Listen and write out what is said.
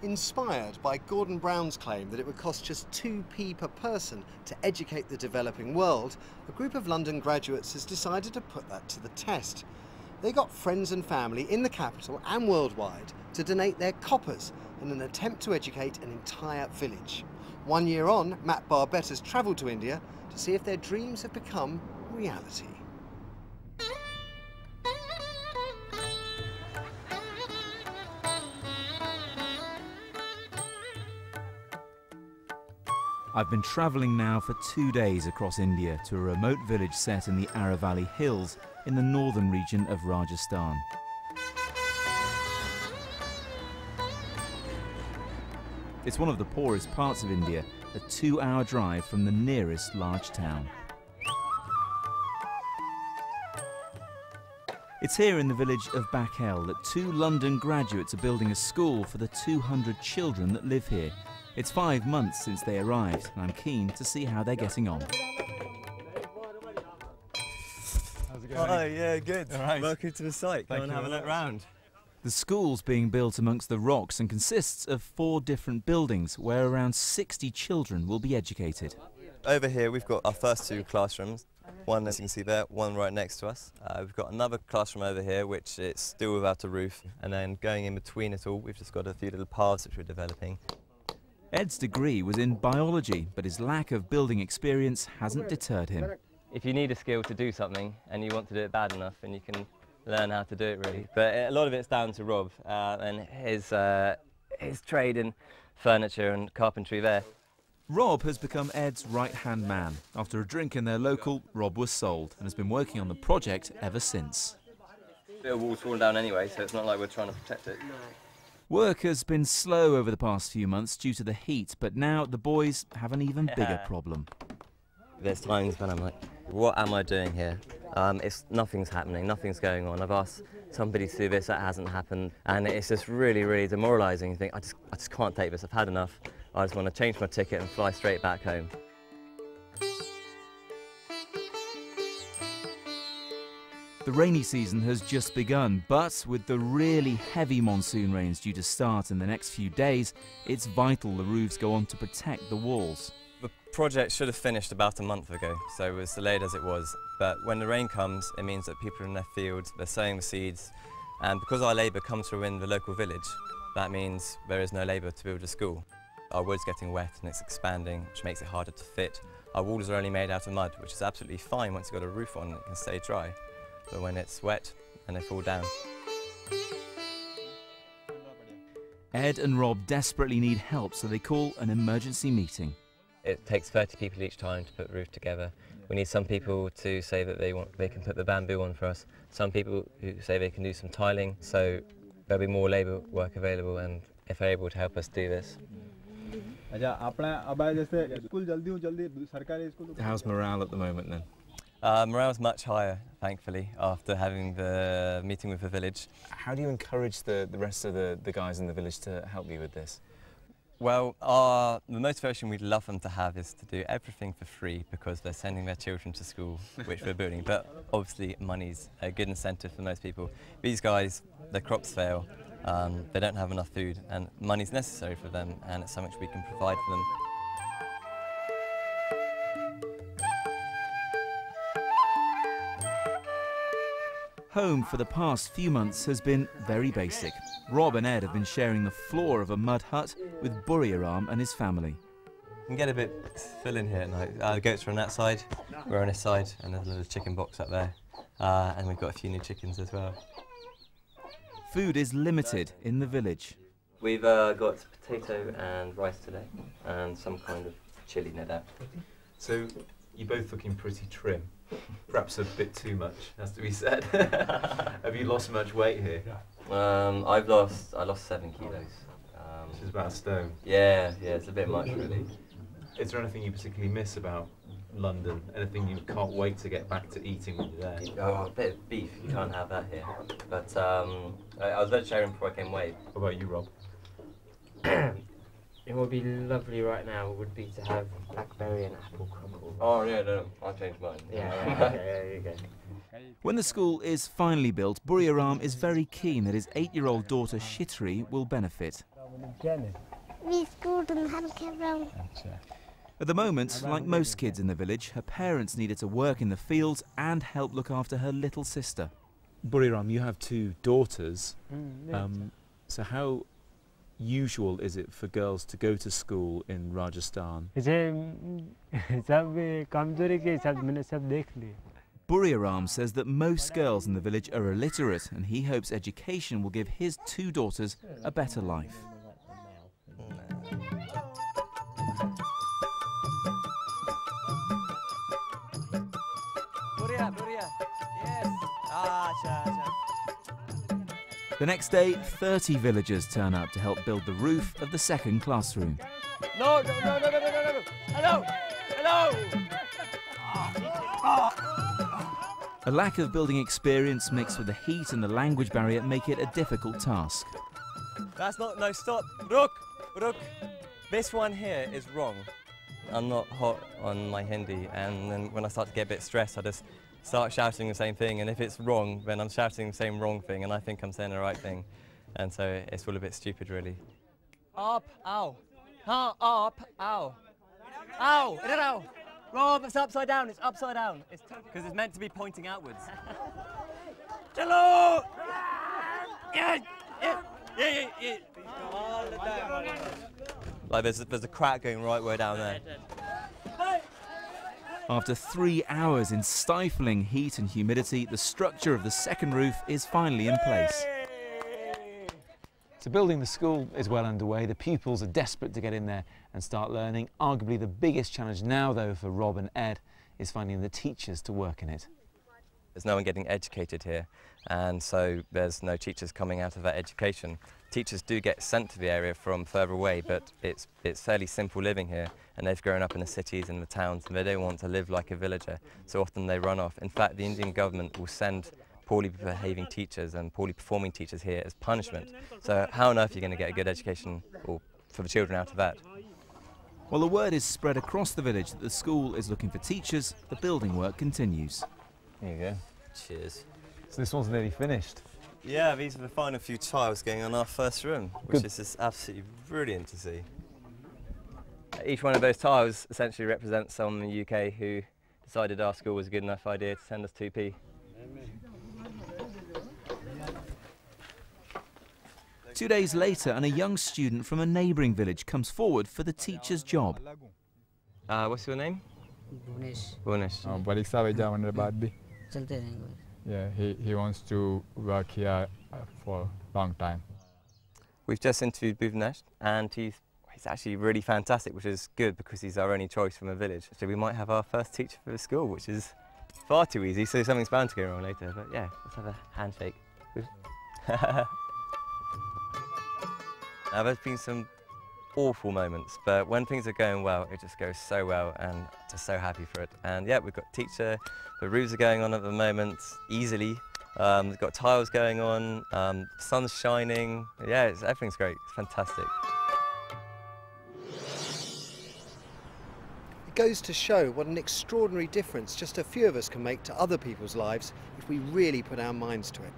Inspired by Gordon Brown's claim that it would cost just 2p per person to educate the developing world, a group of London graduates has decided to put that to the test. They got friends and family in the capital and worldwide to donate their coppers in an attempt to educate an entire village. 1 year on, Matt Barbette has travelled to India to see if their dreams have become reality. I've been travelling now for 2 days across India to a remote village set in the Aravalli Hills in the northern region of Rajasthan. It's one of the poorest parts of India, a 2-hour drive from the nearest large town. It's here in the village of Bakhel that 2 London graduates are building a school for the 200 children that live here. It's 5 months since they arrived, and I'm keen to see how they're getting on. How's it going? Hi, yeah, good. All right. Welcome to the site. Come and have a look round. The school's being built amongst the rocks and consists of 4 different buildings where around 60 children will be educated. Over here we've got our first 2 classrooms. One, as you can see there, one right next to us. We've got another classroom over here which is still without a roof, and then going in between it all we've just got a few little paths which we're developing. Ed's degree was in biology, but his lack of building experience hasn't deterred him. If you need a skill to do something and you want to do it bad enough, then you can learn how to do it really. But a lot of it's down to Rob and his trade in furniture and carpentry there. Rob has become Ed's right-hand man. After a drink in their local, Rob was sold and has been working on the project ever since. The wall's fallen down anyway, so it's not like we're trying to protect it. Work has been slow over the past few months due to the heat, but now the boys have an even bigger problem. There's times when I'm like, what am I doing here? Nothing's happening, nothing's going on. I've asked somebody to do this, that hasn't happened, and it's just really, really demoralising. You think, I just can't take this, I've had enough. I just want to change my ticket and fly straight back home. The rainy season has just begun, but with the really heavy monsoon rains due to start in the next few days, it's vital the roofs go on to protect the walls. The project should have finished about a month ago, so it was delayed as it was. But when the rain comes, it means that people are in their fields, they're sowing the seeds, and because our labour comes from in the local village, that means there is no labour to build a school. Our wood's getting wet and it's expanding, which makes it harder to fit. Our walls are only made out of mud, which is absolutely fine once you've got a roof on and it can stay dry. But when it's wet, and they fall down. Ed and Rob desperately need help, so they call an emergency meeting. It takes 30 people each time to put the roof together. We need some people to say that they can put the bamboo on for us. Some people who say they can do some tiling, so there'll be more labour work available, and if they're able to help us do this. How's morale at the moment then? Morale's much higher, thankfully, after having the meeting with the village. How do you encourage the rest of the guys in the village to help you with this? Well, the motivation we'd love them to have is to do everything for free because they're sending their children to school, which we're building. But obviously money's a good incentive for most people. These guys, their crops fail, they don't have enough food, and money's necessary for them, and it's something we can provide for them. Home for the past few months has been very basic. Rob and Ed have been sharing the floor of a mud hut with Buriaram and his family. You can get a bit full in here at night. The goats are on that side, we're on this side, and there's a little chicken box up there. And we've got a few new chickens as well. Food is limited in the village. We've got potato and rice today, and some kind of chilli, no doubt. So, you're both looking pretty trim. Perhaps a bit too much, has to be said. Have you lost much weight here? I lost 7 kilos. Which is about a stone. Yeah, it's a bit much really. Is there anything you particularly miss about London? Anything you can't wait to get back to eating when you're there? Oh, a bit of beef, you can't have that here. But I was vegetarian before I came away. What about you, Rob? It would be lovely right now would be to have blackberry and apple crumble. Oh yeah, no, I'll change mine. Yeah, there you go. When the school is finally built, Buriaram is very keen that his 8-year-old daughter Shitri will benefit. At the moment, like most kids in the village, her parents needed to work in the fields and help look after her little sister. Buriram, you have 2 daughters. So how usual is it for girls to go to school in Rajasthan? Buriram says that most girls in the village are illiterate, and he hopes education will give his 2 daughters a better life. The next day, 30 villagers turn up to help build the roof of the second classroom. No. Hello. A lack of building experience mixed with the heat and the language barrier make it a difficult task. That's not, no, stop. Ruk. This one here is wrong. I'm not hot on my Hindi, and then when I start to get a bit stressed, I just start shouting the same thing, and if it's wrong, then I'm shouting the same wrong thing, and I think I'm saying the right thing. And so it's all a bit stupid, really. Up, ow. Up, ow. Ow, ow. Rob, it's upside down, it's upside down. It's because it's meant to be pointing outwards. Hello! Yeah. Like there's a crack going right way down there. After 3 hours in stifling heat and humidity, the structure of the second roof is finally in place. So building the school is well underway. The pupils are desperate to get in there and start learning. Arguably the biggest challenge now, though, for Rob and Ed is finding the teachers to work in it. There's no one getting educated here, and so there's no teachers coming out of that education. Teachers do get sent to the area from further away, but it's fairly simple living here, and they've grown up in the cities and the towns, and they don't want to live like a villager, so often they run off. In fact, the Indian government will send poorly behaving teachers and poorly performing teachers here as punishment. So how on earth are you going to get a good education for the children out of that? While the word is spread across the village that the school is looking for teachers, the building work continues. There you go. Cheers. So this one's nearly finished. Yeah, these are the final few tiles going on our first room, which is just absolutely brilliant to see. Each one of those tiles essentially represents someone in the UK who decided our school was a good enough idea to send us 2p. 2 days later, and a young student from a neighbouring village comes forward for the teacher's job. What's your name? Bunesh. Yeah, he wants to work here for a long time. We've just interviewed Bhuvanesh, and he's actually really fantastic, which is good because he's our only choice from a village. So we might have our first teacher for the school, which is far too easy, so something's bound to go wrong later. But yeah, let's have a handshake. Now, there's been some awful moments, but when things are going well, it just goes so well, and just so happy for it. And yeah, we've got teacher, the roofs are going on at the moment easily. We've got tiles going on, sun's shining. Yeah, everything's great. It's fantastic. It goes to show what an extraordinary difference just a few of us can make to other people's lives if we really put our minds to it.